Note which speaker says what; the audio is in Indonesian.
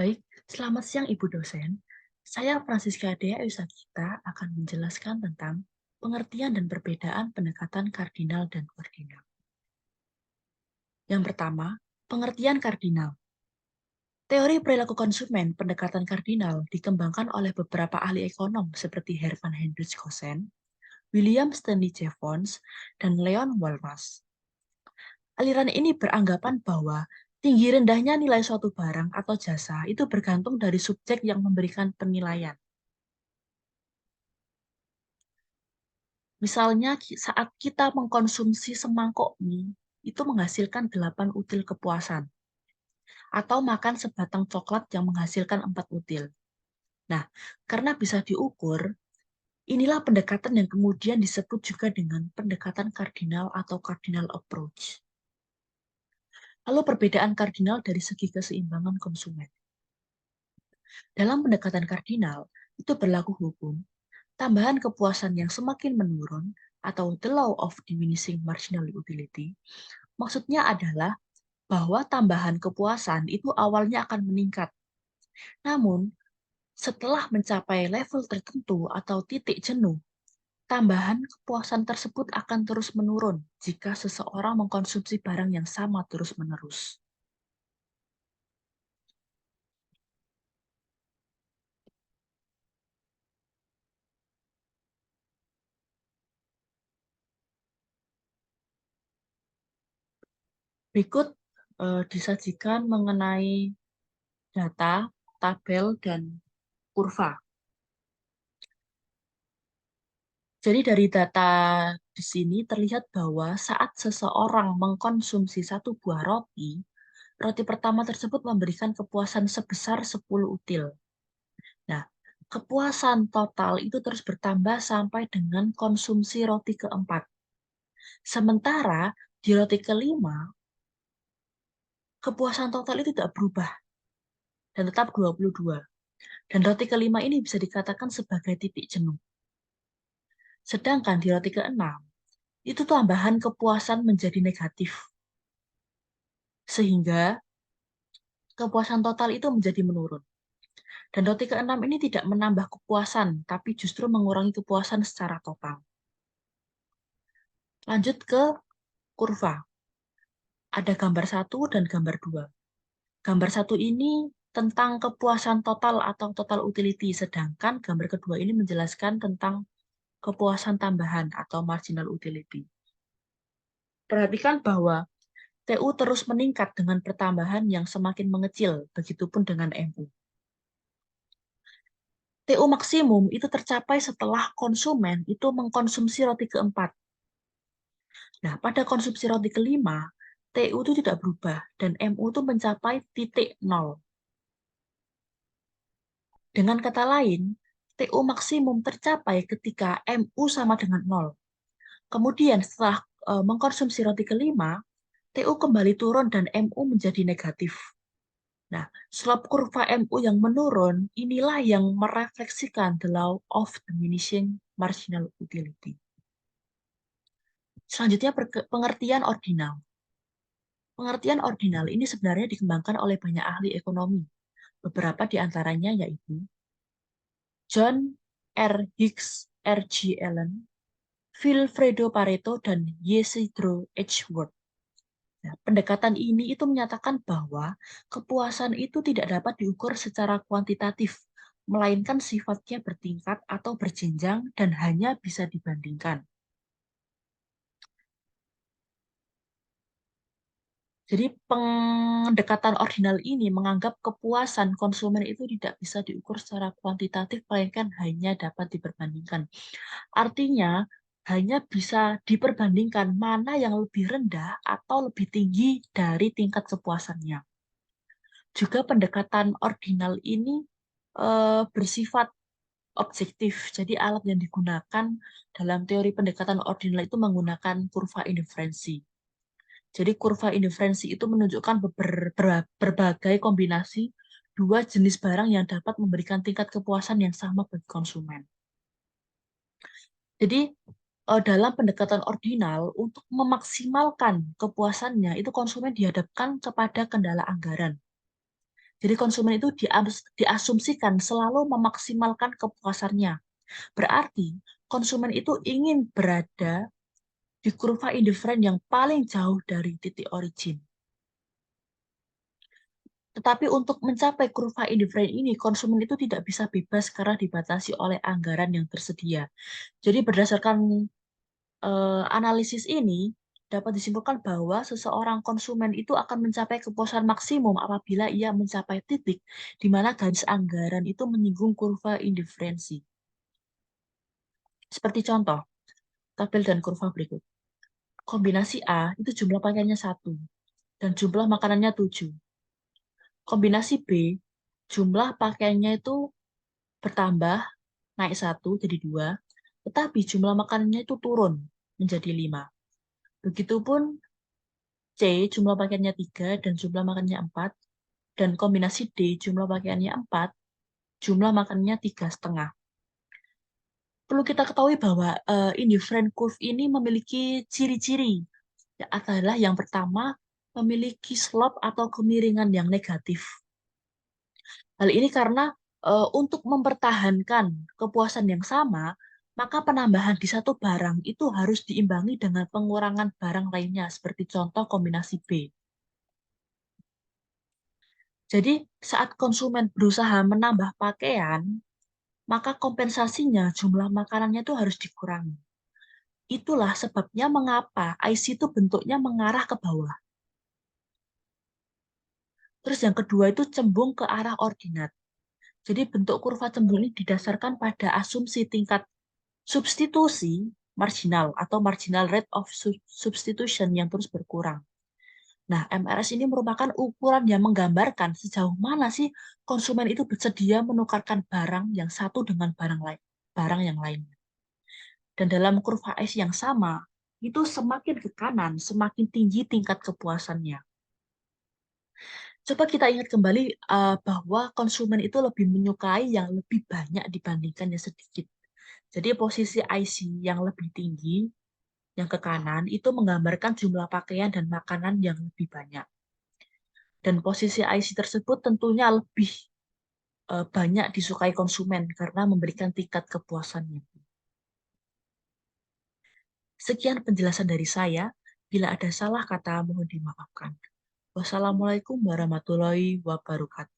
Speaker 1: Baik, selamat siang Ibu dosen. Saya Francisca Dea Yusagita akan menjelaskan tentang pengertian dan perbedaan pendekatan kardinal dan ordinal. Yang pertama, pengertian kardinal. Teori perilaku konsumen pendekatan kardinal dikembangkan oleh beberapa ahli ekonom seperti Herman Hendricks Gosen, William Stanley Jevons, dan Leon Walras. Aliran ini beranggapan bahwa tinggi rendahnya nilai suatu barang atau jasa itu bergantung dari subjek yang memberikan penilaian. Misalnya saat kita mengkonsumsi semangkok mie, itu menghasilkan 8 util kepuasan. Atau makan sebatang coklat yang menghasilkan 4 util. Nah, karena bisa diukur, inilah pendekatan yang kemudian disebut juga dengan pendekatan kardinal atau cardinal approach. Lalu perbedaan kardinal dari segi keseimbangan konsumen. Dalam pendekatan kardinal, itu berlaku hukum tambahan kepuasan yang semakin menurun atau the law of diminishing marginal utility, maksudnya adalah bahwa tambahan kepuasan itu awalnya akan meningkat. Namun, setelah mencapai level tertentu atau titik jenuh, tambahan kepuasan tersebut akan terus menurun jika seseorang mengkonsumsi barang yang sama terus-menerus. Berikut disajikan mengenai data, tabel, dan kurva. Jadi dari data di sini terlihat bahwa saat seseorang mengkonsumsi satu buah roti, roti pertama tersebut memberikan kepuasan sebesar 10 util. Nah, kepuasan total itu terus bertambah sampai dengan konsumsi roti keempat. Sementara di roti kelima, kepuasan total itu tidak berubah dan tetap 22. Dan roti kelima ini bisa dikatakan sebagai titik jenuh. Sedangkan di roti keenam, itu tambahan kepuasan menjadi negatif. Sehingga kepuasan total itu menjadi menurun. Dan roti keenam ini tidak menambah kepuasan, tapi justru mengurangi kepuasan secara total. Lanjut ke kurva. Ada gambar 1 dan gambar 2. Gambar 1 ini tentang kepuasan total atau total utility, sedangkan gambar kedua ini menjelaskan tentang kepuasan tambahan atau marginal utility. Perhatikan bahwa TU terus meningkat dengan pertambahan yang semakin mengecil, begitupun dengan MU. TU maksimum itu tercapai setelah konsumen itu mengkonsumsi roti keempat. Nah, pada konsumsi roti kelima, TU itu tidak berubah dan MU itu mencapai titik nol. Dengan kata lain, TU maksimum tercapai ketika MU sama dengan nol. Kemudian setelah mengkonsumsi roti kelima, TU kembali turun dan MU menjadi negatif. Nah, slope kurva MU yang menurun inilah yang merefleksikan the law of diminishing marginal utility. Selanjutnya pengertian ordinal. Pengertian ordinal ini sebenarnya dikembangkan oleh banyak ahli ekonomi. Beberapa di antaranya yaitu John R. Hicks, R. G. Allen, Vilfredo Pareto, dan Ysidro Edgeworth. Nah, pendekatan ini itu menyatakan bahwa kepuasan itu tidak dapat diukur secara kuantitatif, melainkan sifatnya bertingkat atau berjenjang dan hanya bisa dibandingkan. Jadi pendekatan ordinal ini menganggap kepuasan konsumen itu tidak bisa diukur secara kuantitatif, melainkan hanya dapat diperbandingkan. Artinya, hanya bisa diperbandingkan mana yang lebih rendah atau lebih tinggi dari tingkat kepuasannya. Juga pendekatan ordinal ini bersifat objektif. Jadi alat yang digunakan dalam teori pendekatan ordinal itu menggunakan kurva indiferensi. Jadi kurva indiferensi itu menunjukkan berbagai kombinasi dua jenis barang yang dapat memberikan tingkat kepuasan yang sama bagi konsumen. Jadi dalam pendekatan ordinal, untuk memaksimalkan kepuasannya, itu konsumen dihadapkan kepada kendala anggaran. Jadi konsumen itu diasumsikan selalu memaksimalkan kepuasannya. Berarti konsumen itu ingin berada di kurva indifferent yang paling jauh dari titik origin. Tetapi untuk mencapai kurva indifferent ini, konsumen itu tidak bisa bebas karena dibatasi oleh anggaran yang tersedia. Jadi berdasarkan analisis ini, dapat disimpulkan bahwa seseorang konsumen itu akan mencapai kepuasan maksimum apabila ia mencapai titik di mana garis anggaran itu menyinggung kurva indiferensi. Seperti contoh, tabel dan kurva berikut. Kombinasi A itu jumlah pakaiannya 1 dan jumlah makanannya 7. Kombinasi B, jumlah pakaiannya itu bertambah, naik 1 jadi 2, tetapi jumlah makanannya itu turun menjadi 5. Begitupun C, jumlah pakaiannya 3 dan jumlah makanannya 4, dan kombinasi D, jumlah pakaiannya 4, jumlah makanannya 3,5. Perlu kita ketahui bahwa indifferent curve ini memiliki ciri-ciri. Adalah yang pertama, memiliki slope atau kemiringan yang negatif. Hal ini karena untuk mempertahankan kepuasan yang sama, maka penambahan di satu barang itu harus diimbangi dengan pengurangan barang lainnya, seperti contoh kombinasi B. Jadi, saat konsumen berusaha menambah pakaian, maka kompensasinya jumlah makanannya itu harus dikurangi. Itulah sebabnya mengapa IC itu bentuknya mengarah ke bawah. Terus yang kedua itu cembung ke arah ordinat. Jadi bentuk kurva cembung ini didasarkan pada asumsi tingkat substitusi marginal atau marginal rate of substitution yang terus berkurang. Nah, MRS ini merupakan ukuran yang menggambarkan sejauh mana sih konsumen itu bersedia menukarkan barang yang satu dengan barang yang lain. Dan dalam kurva S yang sama, itu semakin ke kanan, semakin tinggi tingkat kepuasannya. Coba kita ingat kembali bahwa konsumen itu lebih menyukai yang lebih banyak dibandingkan yang sedikit. Jadi posisi IC yang lebih tinggi, yang ke kanan, itu menggambarkan jumlah pakaian dan makanan yang lebih banyak. Dan posisi IC tersebut tentunya lebih banyak disukai konsumen karena memberikan tingkat kepuasannya. Sekian penjelasan dari saya. Bila ada salah kata, mohon dimaafkan. Wassalamualaikum warahmatullahi wabarakatuh.